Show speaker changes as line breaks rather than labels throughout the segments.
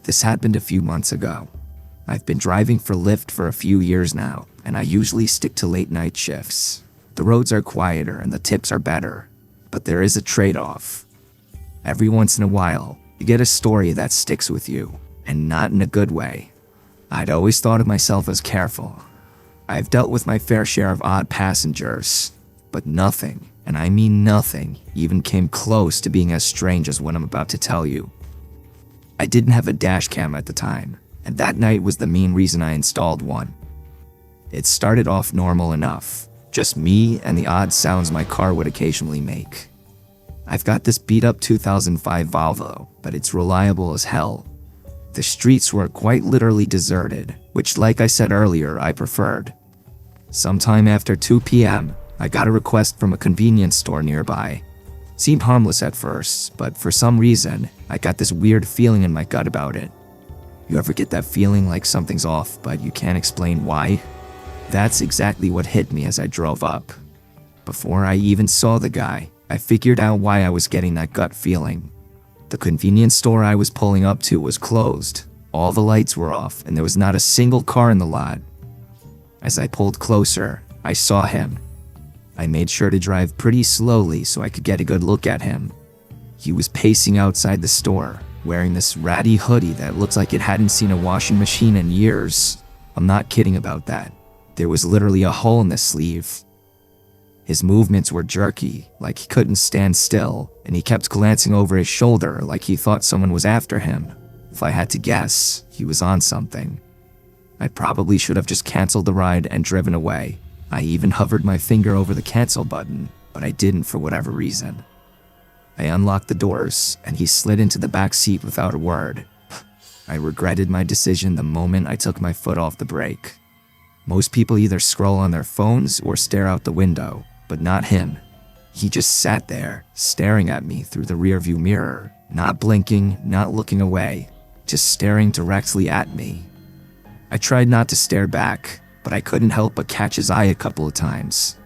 This happened a few months ago. I've been driving for Lyft for a few years now, and I usually stick to late night shifts. The roads are quieter and the tips are better, but there is a trade-off. Every once in a while, you get a story that sticks with you, and not in a good way. I'd always thought of myself as careful. I've dealt with my fair share of odd passengers, but nothing, and I mean nothing, even came close to being as strange as what I'm about to tell you. I didn't have a dash cam at the time, and that night was the main reason I installed one. It started off normal enough, just me and the odd sounds my car would occasionally make. I've got this beat-up 2005 Volvo, but it's reliable as hell. The streets were quite literally deserted, which, like I said earlier, I preferred. Sometime after 2 p.m., I got a request from a convenience store nearby. Seemed harmless at first, but for some reason, I got this weird feeling in my gut about it. You ever get that feeling like something's off, but you can't explain why? That's exactly what hit me as I drove up. Before I even saw the guy, I figured out why I was getting that gut feeling. The convenience store I was pulling up to was closed. All the lights were off, and there was not a single car in the lot. As I pulled closer, I saw him. I made sure to drive pretty slowly so I could get a good look at him. He was pacing outside the store, wearing this ratty hoodie that looked like it hadn't seen a washing machine in years. I'm not kidding about that. There was literally a hole in the sleeve. His movements were jerky, like he couldn't stand still, and he kept glancing over his shoulder like he thought someone was after him. If I had to guess, he was on something. I probably should have just canceled the ride and driven away. I even hovered my finger over the cancel button, but I didn't for whatever reason. I unlocked the doors, and he slid into the back seat without a word. I regretted my decision the moment I took my foot off the brake. Most people either scroll on their phones or stare out the window, but not him. He just sat there, staring at me through the rearview mirror, not blinking, not looking away, just staring directly at me. I tried not to stare back, but I couldn't help but catch his eye a couple of times.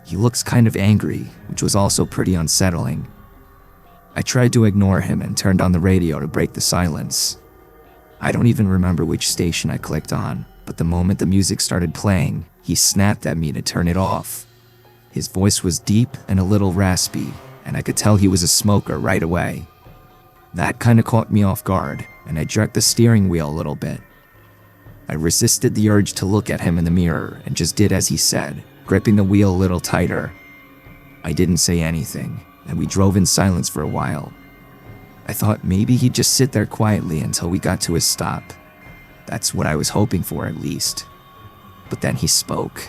He looks kind of angry, which was also pretty unsettling. I tried to ignore him and turned on the radio to break the silence. I don't even remember which station I clicked on, but the moment the music started playing, he snapped at me to turn it off. His voice was deep and a little raspy, and I could tell he was a smoker right away. That kinda caught me off guard, and I jerked the steering wheel a little bit. I resisted the urge to look at him in the mirror and just did as he said, gripping the wheel a little tighter. I didn't say anything, and we drove in silence for a while. I thought maybe he'd just sit there quietly until we got to his stop. That's what I was hoping for, at least. But then he spoke.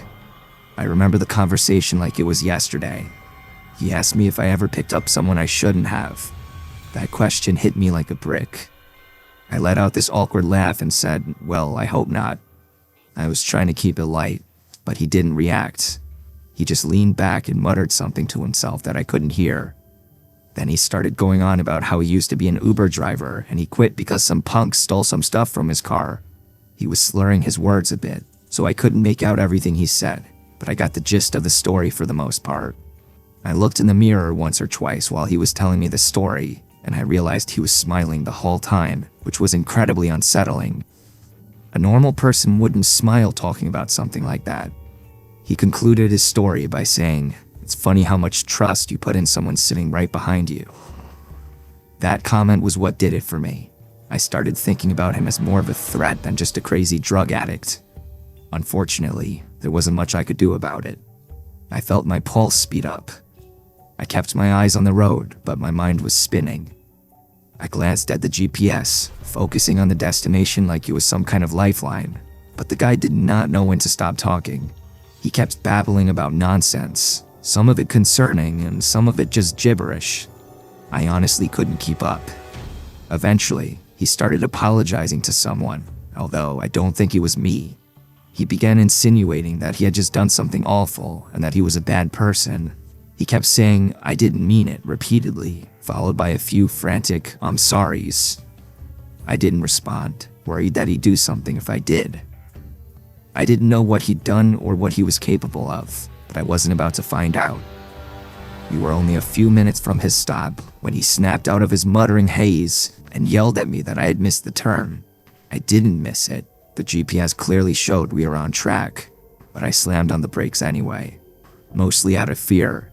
I remember the conversation like it was yesterday. He asked me if I ever picked up someone I shouldn't have. That question hit me like a brick. I let out this awkward laugh and said, well, I hope not. I was trying to keep it light, but he didn't react. He just leaned back and muttered something to himself that I couldn't hear. Then he started going on about how he used to be an Uber driver and he quit because some punk stole some stuff from his car. He was slurring his words a bit, so I couldn't make out everything he said, but I got the gist of the story for the most part. I looked in the mirror once or twice while he was telling me the story, and I realized he was smiling the whole time, which was incredibly unsettling. A normal person wouldn't smile talking about something like that. He concluded his story by saying, "It's funny how much trust you put in someone sitting right behind you." That comment was what did it for me. I started thinking about him as more of a threat than just a crazy drug addict. Unfortunately, there wasn't much I could do about it. I felt my pulse speed up. I kept my eyes on the road, but my mind was spinning. I glanced at the GPS, focusing on the destination like it was some kind of lifeline, but the guy did not know when to stop talking. He kept babbling about nonsense, some of it concerning and some of it just gibberish. I honestly couldn't keep up. Eventually, he started apologizing to someone, although I don't think it was me. He began insinuating that he had just done something awful and that he was a bad person. He kept saying, "I didn't mean it," repeatedly, followed by a few frantic "I'm sorries." I didn't respond, worried that he'd do something if I did. I didn't know what he'd done or what he was capable of, but I wasn't about to find out. We were only a few minutes from his stop when he snapped out of his muttering haze and yelled at me that I had missed the turn. I didn't miss it. The GPS clearly showed we were on track, but I slammed on the brakes anyway, mostly out of fear.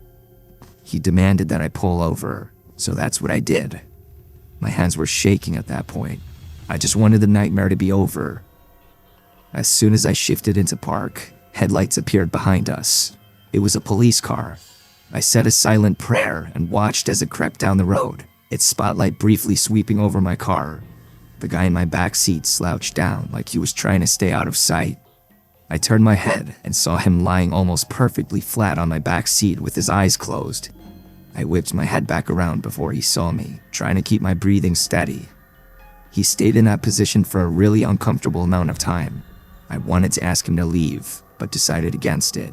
He demanded that I pull over, so that's what I did. My hands were shaking at that point. I just wanted the nightmare to be over. As soon as I shifted into park, headlights appeared behind us. It was a police car. I said a silent prayer and watched as it crept down the road, its spotlight briefly sweeping over my car. The guy in my back seat slouched down like he was trying to stay out of sight. I turned my head and saw him lying almost perfectly flat on my back seat with his eyes closed. I whipped my head back around before he saw me, trying to keep my breathing steady. He stayed in that position for a really uncomfortable amount of time. I wanted to ask him to leave, but decided against it.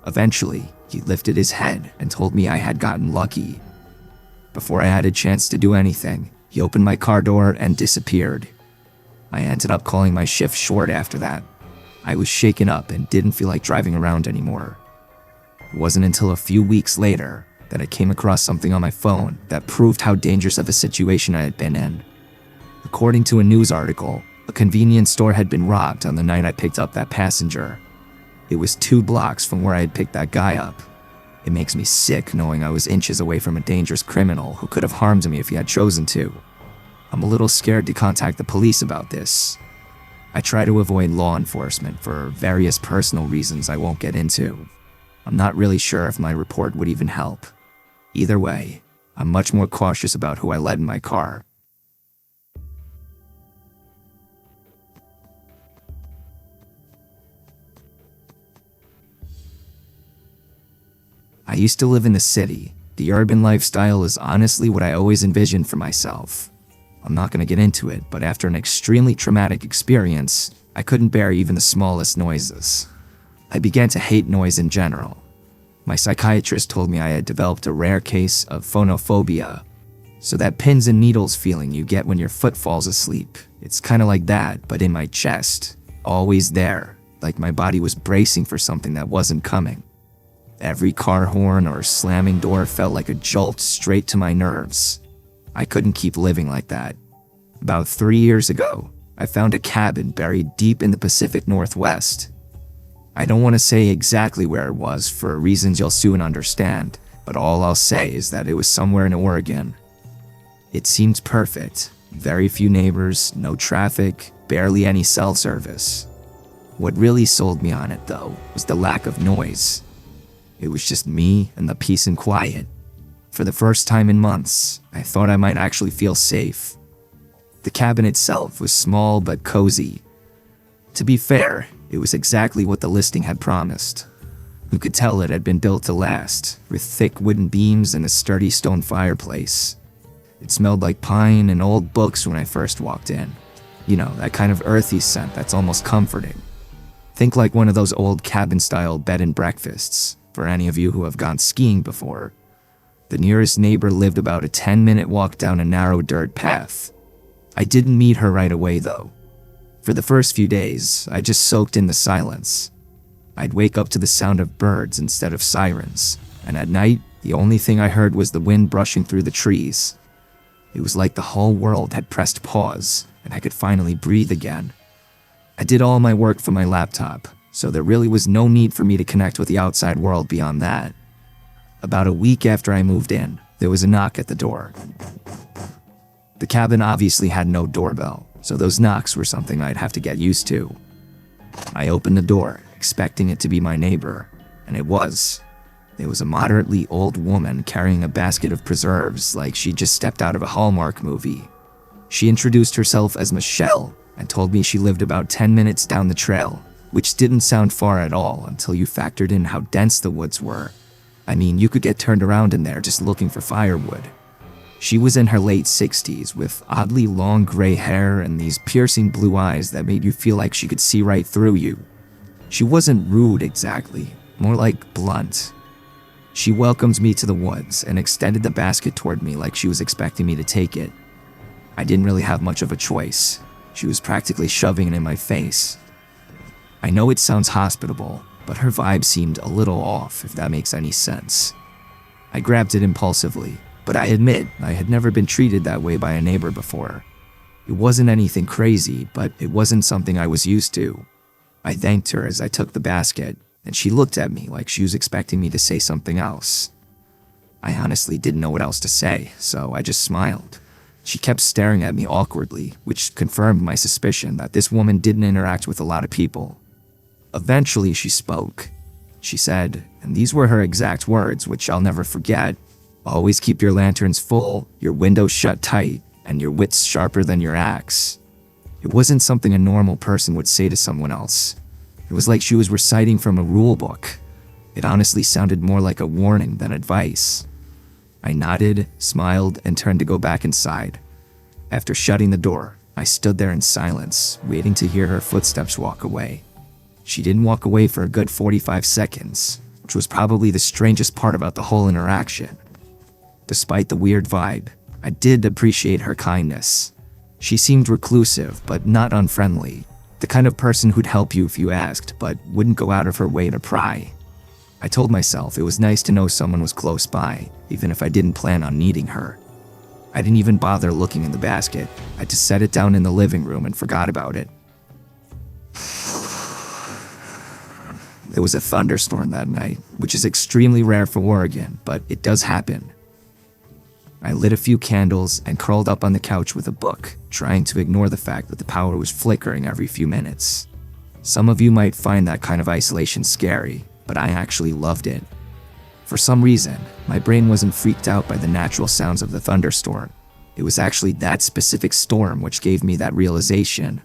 Eventually, he lifted his head and told me I had gotten lucky. Before I had a chance to do anything, he opened my car door and disappeared. I ended up calling my shift short after that. I was shaken up and didn't feel like driving around anymore. It wasn't until a few weeks later that I came across something on my phone that proved how dangerous of a situation I had been in. According to a news article, a convenience store had been robbed on the night I picked up that passenger. It was 2 blocks from where I had picked that guy up. It makes me sick knowing I was inches away from a dangerous criminal who could have harmed me if he had chosen to. I'm a little scared to contact the police about this. I try to avoid law enforcement for various personal reasons I won't get into. I'm not really sure if my report would even help. Either way, I'm much more cautious about who I let in my car. I used to live in the city. The urban lifestyle is honestly what I always envisioned for myself. I'm not going to get into it, but after an extremely traumatic experience, I couldn't bear even the smallest noises. I began to hate noise in general. My psychiatrist told me I had developed a rare case of phonophobia, so that pins and needles feeling you get when your foot falls asleep. It's kind of like that, but in my chest, always there, like my body was bracing for something that wasn't coming. Every car horn or slamming door felt like a jolt straight to my nerves. I couldn't keep living like that. About 3 years ago, I found a cabin buried deep in the Pacific Northwest. I don't want to say exactly where it was for reasons you'll soon understand, but all I'll say is that it was somewhere in Oregon. It seemed perfect. Very few neighbors, no traffic, barely any cell service. What really sold me on it, though, was the lack of noise. It was just me and the peace and quiet. For the first time in months, I thought I might actually feel safe. The cabin itself was small but cozy. To be fair, it was exactly what the listing had promised. You could tell it had been built to last, with thick wooden beams and a sturdy stone fireplace. It smelled like pine and old books when I first walked in. You know, that kind of earthy scent that's almost comforting. Think like one of those old cabin-style bed and breakfasts, for any of you who have gone skiing before. The nearest neighbor lived about a 10-minute walk down a narrow dirt path. I didn't meet her right away, though. For the first few days, I just soaked in the silence. I'd wake up to the sound of birds instead of sirens, and at night, the only thing I heard was the wind brushing through the trees. It was like the whole world had pressed pause, and I could finally breathe again. I did all my work from my laptop, so there really was no need for me to connect with the outside world beyond that. About a week after I moved in, there was a knock at the door. The cabin obviously had no doorbell, so those knocks were something I'd have to get used to. I opened the door, expecting it to be my neighbor, and it was. There was a moderately old woman carrying a basket of preserves like she'd just stepped out of a Hallmark movie. She introduced herself as Michelle and told me she lived about 10 minutes down the trail, which didn't sound far at all until you factored in how dense the woods were. I mean, you could get turned around in there just looking for firewood. She was in her late 60s with oddly long gray hair and these piercing blue eyes that made you feel like she could see right through you. She wasn't rude exactly, more like blunt. She welcomed me to the woods and extended the basket toward me like she was expecting me to take it. I didn't really have much of a choice. She was practically shoving it in my face. I know it sounds hospitable, but her vibe seemed a little off, if that makes any sense. I grabbed it impulsively, But I admit, I had never been treated that way by a neighbor before. It wasn't anything crazy, but it wasn't something I was used to. I thanked her as I took the basket, and she looked at me like she was expecting me to say something else. I honestly didn't know what else to say, so I just smiled. She kept staring at me awkwardly, which confirmed my suspicion that this woman didn't interact with a lot of people. Eventually, she spoke. She said, and these were her exact words, which I'll never forget, "Always keep your lanterns full, your windows shut tight, and your wits sharper than your axe." It wasn't something a normal person would say to someone else. It was like she was reciting from a rule book. It honestly sounded more like a warning than advice. I nodded, smiled, and turned to go back inside. After shutting the door, I stood there in silence, waiting to hear her footsteps walk away. She didn't walk away for a good 45 seconds, which was probably the strangest part about the whole interaction. Despite the weird vibe, I did appreciate her kindness. She seemed reclusive, but not unfriendly. The kind of person who'd help you if you asked, but wouldn't go out of her way to pry. I told myself it was nice to know someone was close by, even if I didn't plan on needing her. I didn't even bother looking in the basket. I just set it down in the living room and forgot about it. There was a thunderstorm that night, which is extremely rare for Oregon, but it does happen. I lit a few candles and curled up on the couch with a book, trying to ignore the fact that the power was flickering every few minutes. Some of you might find that kind of isolation scary, but I actually loved it. For some reason, my brain wasn't freaked out by the natural sounds of the thunderstorm. It was actually that specific storm which gave me that realization.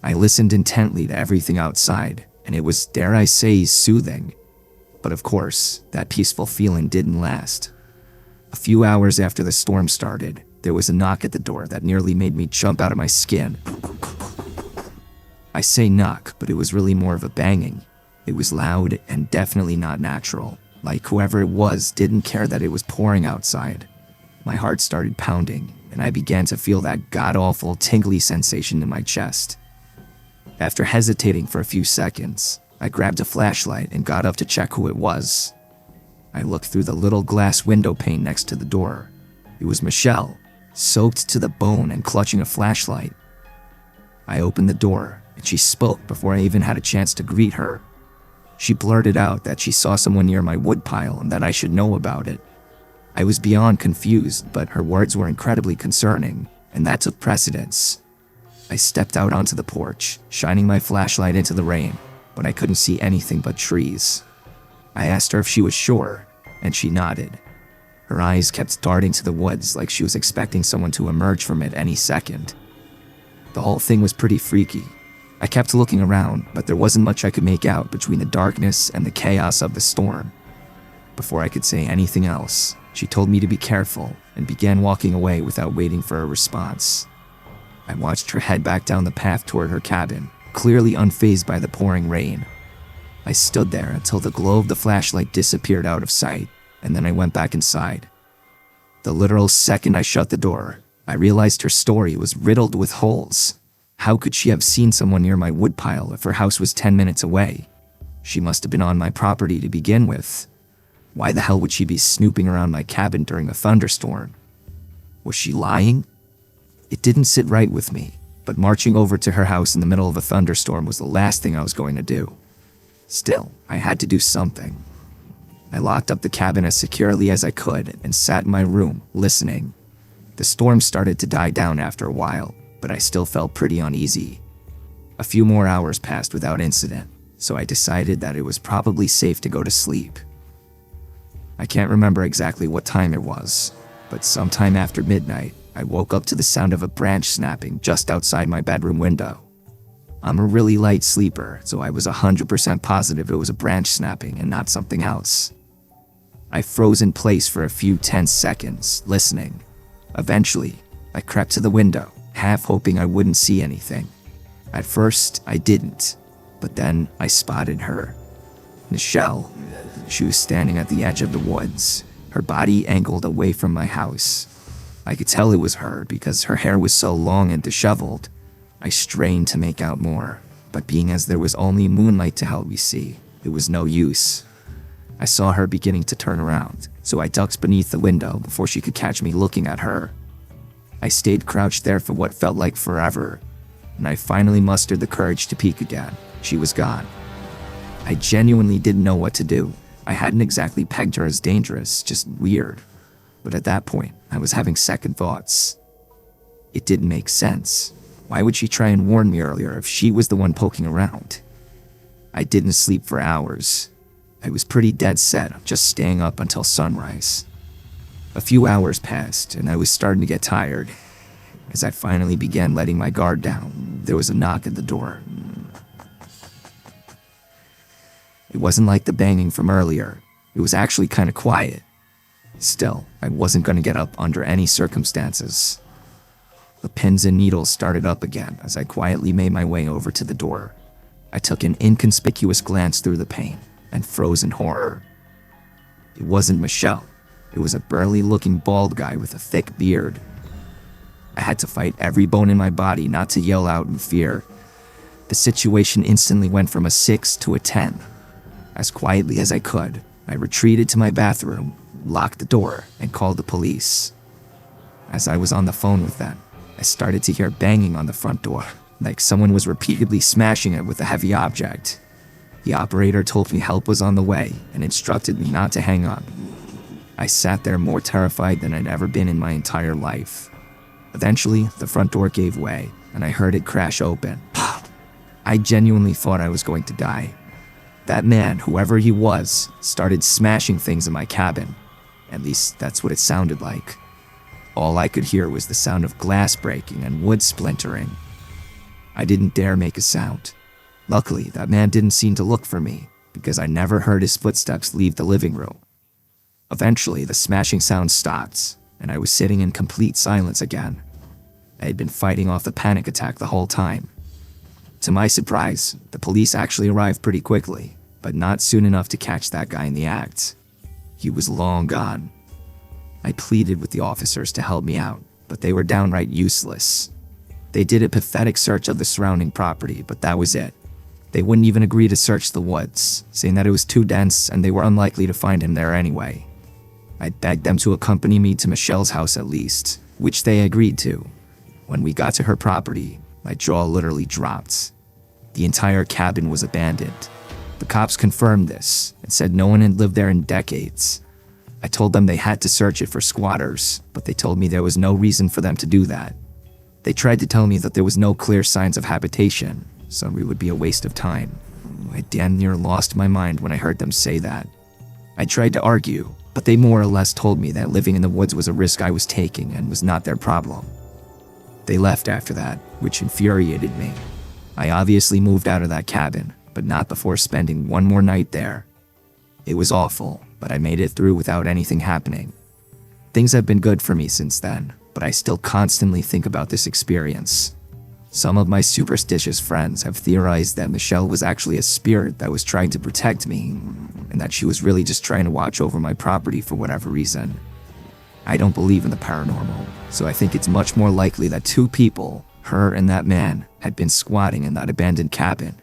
I listened intently to everything outside, and it was, dare I say, soothing. But of course, that peaceful feeling didn't last. A few hours after the storm started, there was a knock at the door that nearly made me jump out of my skin. I say knock, but it was really more of a banging. It was loud and definitely not natural. Like whoever it was didn't care that it was pouring outside. My heart started pounding, and I began to feel that god-awful tingly sensation in my chest. After hesitating for a few seconds, I grabbed a flashlight and got up to check who it was. I looked through the little glass window pane next to the door. It was Michelle, soaked to the bone and clutching a flashlight. I opened the door, and she spoke before I even had a chance to greet her. She blurted out that she saw someone near my woodpile and that I should know about it. I was beyond confused, but her words were incredibly concerning, and that took precedence. I stepped out onto the porch, shining my flashlight into the rain, but I couldn't see anything but trees. I asked her if she was sure, and she nodded. Her eyes kept darting to the woods like she was expecting someone to emerge from it any second. The whole thing was pretty freaky. I kept looking around, but there wasn't much I could make out between the darkness and the chaos of the storm. Before I could say anything else, she told me to be careful and began walking away without waiting for a response. I watched her head back down the path toward her cabin, clearly unfazed by the pouring rain. I stood there until the glow of the flashlight disappeared out of sight, and then I went back inside. The literal second I shut the door, I realized her story was riddled with holes. How could she have seen someone near my woodpile if her house was 10 minutes away? She must have been on my property to begin with. Why the hell would she be snooping around my cabin during a thunderstorm? Was she lying? It didn't sit right with me, but marching over to her house in the middle of a thunderstorm was the last thing I was going to do. Still, I had to do something. I locked up the cabin as securely as I could and sat in my room, listening. The storm started to die down after a while, but I still felt pretty uneasy. A few more hours passed without incident, so I decided that it was probably safe to go to sleep. I can't remember exactly what time it was, but sometime after midnight, I woke up to the sound of a branch snapping just outside my bedroom window. I'm a really light sleeper, so I was 100% positive it was a branch snapping and not something else. I froze in place for a few tense seconds, listening. Eventually, I crept to the window, half hoping I wouldn't see anything. At first, I didn't, but then I spotted her. Michelle. She was standing at the edge of the woods, her body angled away from my house. I could tell it was her because her hair was so long and disheveled. I strained to make out more, but being as there was only moonlight to help me see, it was no use. I saw her beginning to turn around, so I ducked beneath the window before she could catch me looking at her. I stayed crouched there for what felt like forever, and I finally mustered the courage to peek again. She was gone. I genuinely didn't know what to do. I hadn't exactly pegged her as dangerous, just weird. But at that point, I was having second thoughts. It didn't make sense. Why would she try and warn me earlier if she was the one poking around? I didn't sleep for hours. I was pretty dead set on just staying up until sunrise. A few hours passed, and I was starting to get tired. As I finally began letting my guard down, there was a knock at the door. It wasn't like the banging from earlier. It was actually kind of quiet. Still, I wasn't going to get up under any circumstances. The pins and needles started up again as I quietly made my way over to the door. I took an inconspicuous glance through the pane and froze in horror. It wasn't Michelle. It was a burly-looking bald guy with a thick beard. I had to fight every bone in my body not to yell out in fear. The situation instantly went from a 6 to a 10. As quietly as I could, I retreated to my bathroom, locked the door, and called the police. As I was on the phone with them, I started to hear banging on the front door, like someone was repeatedly smashing it with a heavy object. The operator told me help was on the way and instructed me not to hang up. I sat there more terrified than I'd ever been in my entire life. Eventually, the front door gave way, and I heard it crash open. I genuinely thought I was going to die. That man, whoever he was, started smashing things in my cabin. At least, that's what it sounded like. All I could hear was the sound of glass breaking and wood splintering. I didn't dare make a sound. Luckily, that man didn't seem to look for me, because I never heard his footsteps leave the living room. Eventually, the smashing sound stopped, and I was sitting in complete silence again. I had been fighting off the panic attack the whole time. To my surprise, the police actually arrived pretty quickly, but not soon enough to catch that guy in the act. He was long gone. I pleaded with the officers to help me out, but they were downright useless. They did a pathetic search of the surrounding property, but that was it. They wouldn't even agree to search the woods, saying that it was too dense and they were unlikely to find him there anyway. I begged them to accompany me to Michelle's house at least, which they agreed to. When we got to her property, my jaw literally dropped. The entire cabin was abandoned. The cops confirmed this and said no one had lived there in decades. I told them they had to search it for squatters, but they told me there was no reason for them to do that. They tried to tell me that there was no clear signs of habitation, so it would be a waste of time. I damn near lost my mind when I heard them say that. I tried to argue, but they more or less told me that living in the woods was a risk I was taking and was not their problem. They left after that, which infuriated me. I obviously moved out of that cabin, but not before spending one more night there. It was awful, but I made it through without anything happening. Things have been good for me since then, but I still constantly think about this experience. Some of my superstitious friends have theorized that Michelle was actually a spirit that was trying to protect me, and that she was really just trying to watch over my property for whatever reason. I don't believe in the paranormal, so I think it's much more likely that two people, her and that man, had been squatting in that abandoned cabin.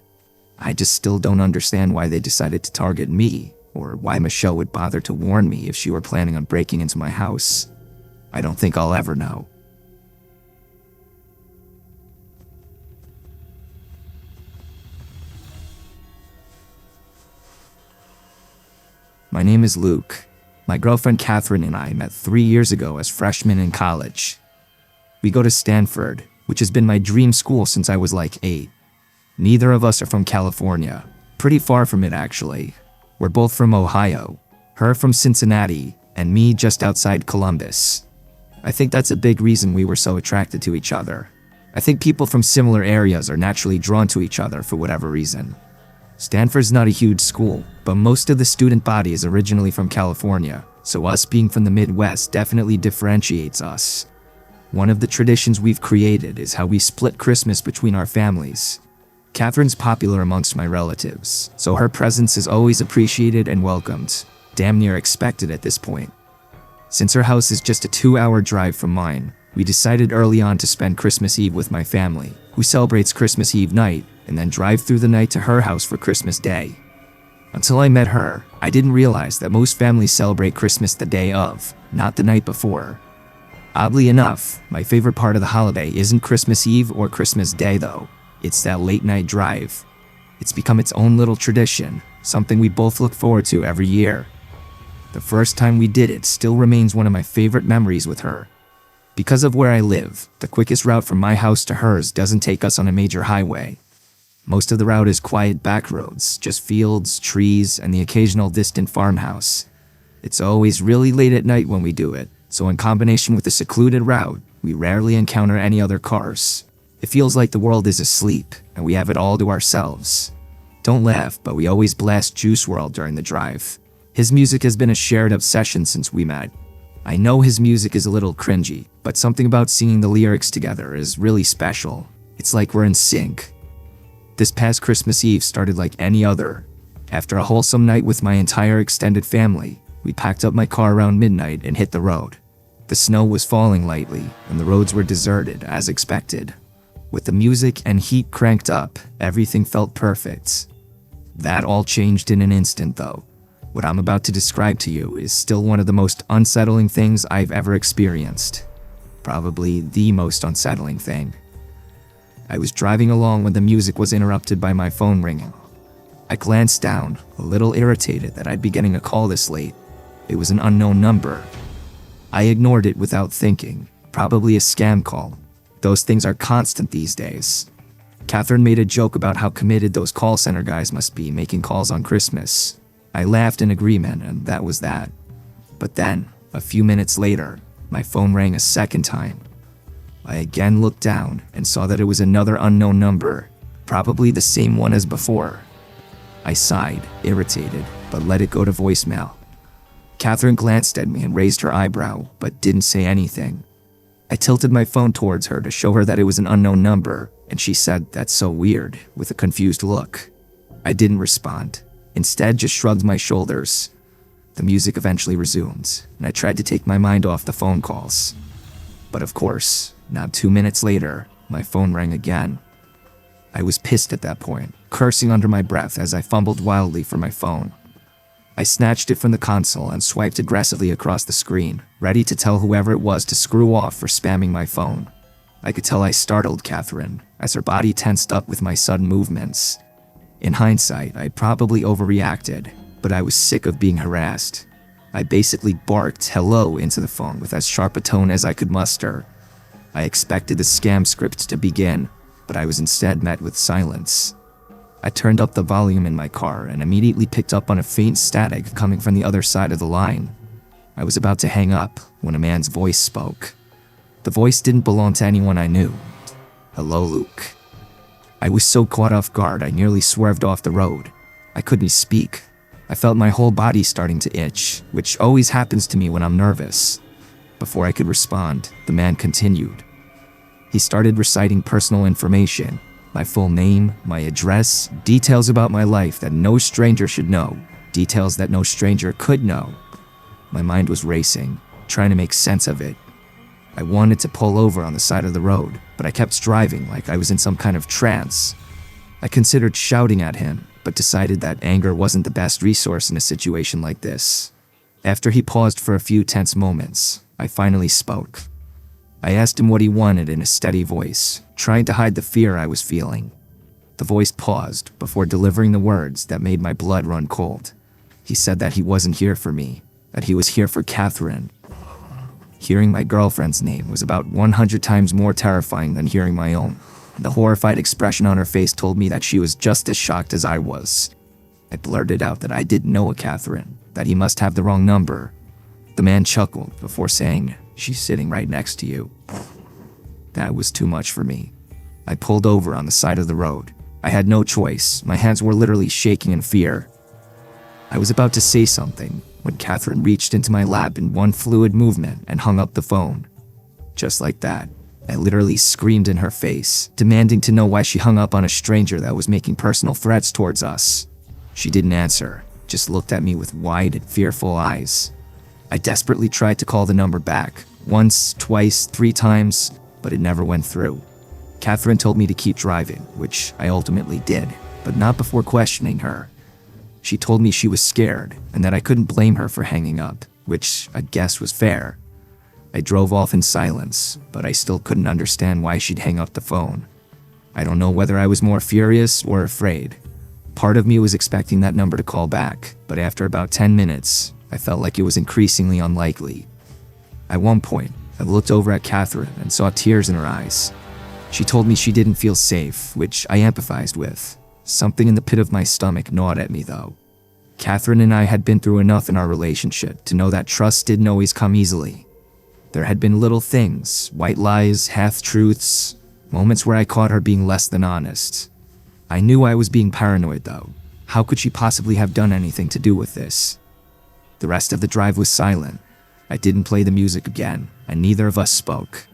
I just still don't understand why they decided to target me, or why Michelle would bother to warn me if she were planning on breaking into my house. I don't think I'll ever know. My name is Luke. My girlfriend Catherine and I met 3 years ago as freshmen in college. We go to Stanford, which has been my dream school since I was like 8. Neither of us are from California. Pretty far from it, actually. We're both from Ohio. Her from Cincinnati, and me just outside Columbus. I think that's a big reason we were so attracted to each other. I think people from similar areas are naturally drawn to each other for whatever reason. Stanford's not a huge school, but most of the student body is originally from California, so us being from the Midwest definitely differentiates us. One of the traditions we've created is how we split Christmas between our families. Catherine's popular amongst my relatives, so her presence is always appreciated and welcomed, damn near expected at this point. Since her house is just a 2-hour drive from mine, we decided early on to spend Christmas Eve with my family, who celebrates Christmas Eve night, and then drive through the night to her house for Christmas Day. Until I met her, I didn't realize that most families celebrate Christmas the day of, not the night before. Oddly enough, my favorite part of the holiday isn't Christmas Eve or Christmas Day though. It's that late night drive. It's become its own little tradition, something we both look forward to every year. The first time we did it still remains one of my favorite memories with her. Because of where I live, the quickest route from my house to hers doesn't take us on a major highway. Most of the route is quiet back roads, just fields, trees, and the occasional distant farmhouse. It's always really late at night when we do it, so in combination with the secluded route, we rarely encounter any other cars. It feels like the world is asleep, and we have it all to ourselves. Don't laugh, but we always blast Juice WRLD during the drive. His music has been a shared obsession since we met. I know his music is a little cringy, but something about singing the lyrics together is really special. It's like we're in sync. This past Christmas Eve started like any other. After a wholesome night with my entire extended family, we packed up my car around midnight and hit the road. The snow was falling lightly, and the roads were deserted as expected. With the music and heat cranked up, everything felt perfect. That all changed in an instant though. What I'm about to describe to you is still one of the most unsettling things I've ever experienced. Probably the most unsettling thing. I was driving along when the music was interrupted by my phone ringing. I glanced down, a little irritated that I'd be getting a call this late. It was an unknown number. I ignored it without thinking. Probably a scam call. Those things are constant these days. Catherine made a joke about how committed those call center guys must be making calls on Christmas. I laughed in agreement, and that was that. But then, a few minutes later, my phone rang a second time. I again looked down and saw that it was another unknown number, probably the same one as before. I sighed, irritated, but let it go to voicemail. Catherine glanced at me and raised her eyebrow, but didn't say anything. I tilted my phone towards her to show her that it was an unknown number, and she said, "That's so weird," with a confused look. I didn't respond. Instead, just shrugged my shoulders. The music eventually resumed, and I tried to take my mind off the phone calls. But of course, not 2 minutes later, my phone rang again. I was pissed at that point, cursing under my breath as I fumbled wildly for my phone. I snatched it from the console and swiped aggressively across the screen, ready to tell whoever it was to screw off for spamming my phone. I could tell I startled Catherine, as her body tensed up with my sudden movements. In hindsight, I probably overreacted, but I was sick of being harassed. I basically barked hello into the phone with as sharp a tone as I could muster. I expected the scam script to begin, but I was instead met with silence. I turned up the volume in my car and immediately picked up on a faint static coming from the other side of the line. I was about to hang up when a man's voice spoke. The voice didn't belong to anyone I knew. "Hello, Luke." I was so caught off guard I nearly swerved off the road. I couldn't speak. I felt my whole body starting to itch, which always happens to me when I'm nervous. Before I could respond, the man continued. He started reciting personal information, my full name, my address, details about my life that no stranger should know, details that no stranger could know. My mind was racing, trying to make sense of it. I wanted to pull over on the side of the road, but I kept driving like I was in some kind of trance. I considered shouting at him, but decided that anger wasn't the best resource in a situation like this. After he paused for a few tense moments, I finally spoke. I asked him what he wanted in a steady voice, trying to hide the fear I was feeling. The voice paused before delivering the words that made my blood run cold. He said that he wasn't here for me, that he was here for Catherine. Hearing my girlfriend's name was about 100 times more terrifying than hearing my own. The horrified expression on her face told me that she was just as shocked as I was. I blurted out that I didn't know a Catherine, that he must have the wrong number. The man chuckled before saying, "She's sitting right next to you." That was too much for me. I pulled over on the side of the road. I had no choice. My hands were literally shaking in fear. I was about to say something when Catherine reached into my lap in one fluid movement and hung up the phone. Just like that, I literally screamed in her face, demanding to know why she hung up on a stranger that was making personal threats towards us. She didn't answer, just looked at me with wide and fearful eyes. I desperately tried to call the number back, once, twice, 3 times, but it never went through. Catherine told me to keep driving, which I ultimately did, but not before questioning her. She told me she was scared and that I couldn't blame her for hanging up, which I guess was fair. I drove off in silence, but I still couldn't understand why she'd hang up the phone. I don't know whether I was more furious or afraid. Part of me was expecting that number to call back, but after about 10 minutes, I felt like it was increasingly unlikely. At one point, I looked over at Catherine and saw tears in her eyes. She told me she didn't feel safe, which I empathized with. Something in the pit of my stomach gnawed at me though. Catherine and I had been through enough in our relationship to know that trust didn't always come easily. There had been little things, white lies, half-truths, moments where I caught her being less than honest. I knew I was being paranoid though. How could she possibly have done anything to do with this? The rest of the drive was silent. I didn't play the music again, and neither of us spoke.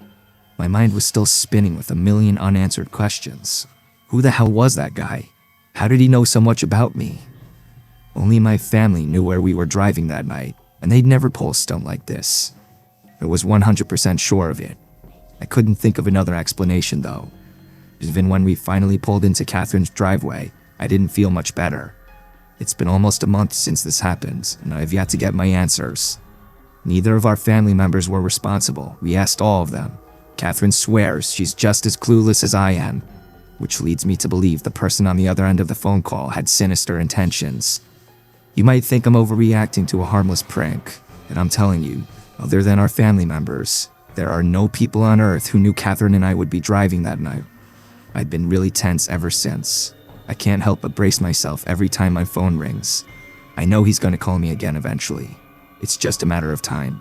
My mind was still spinning with a million unanswered questions. Who the hell was that guy? How did he know so much about me? Only my family knew where we were driving that night, and they'd never pull a stunt like this. I was 100% sure of it. I couldn't think of another explanation though. Even when we finally pulled into Catherine's driveway, I didn't feel much better. It's been almost a month since this happened, and I have yet to get my answers. Neither of our family members were responsible. We asked all of them. Catherine swears she's just as clueless as I am, which leads me to believe the person on the other end of the phone call had sinister intentions. You might think I'm overreacting to a harmless prank, and I'm telling you, other than our family members, there are no people on earth who knew Catherine and I would be driving that night. I'd been really tense ever since. I can't help but brace myself every time my phone rings. I know he's gonna call me again eventually. It's just a matter of time.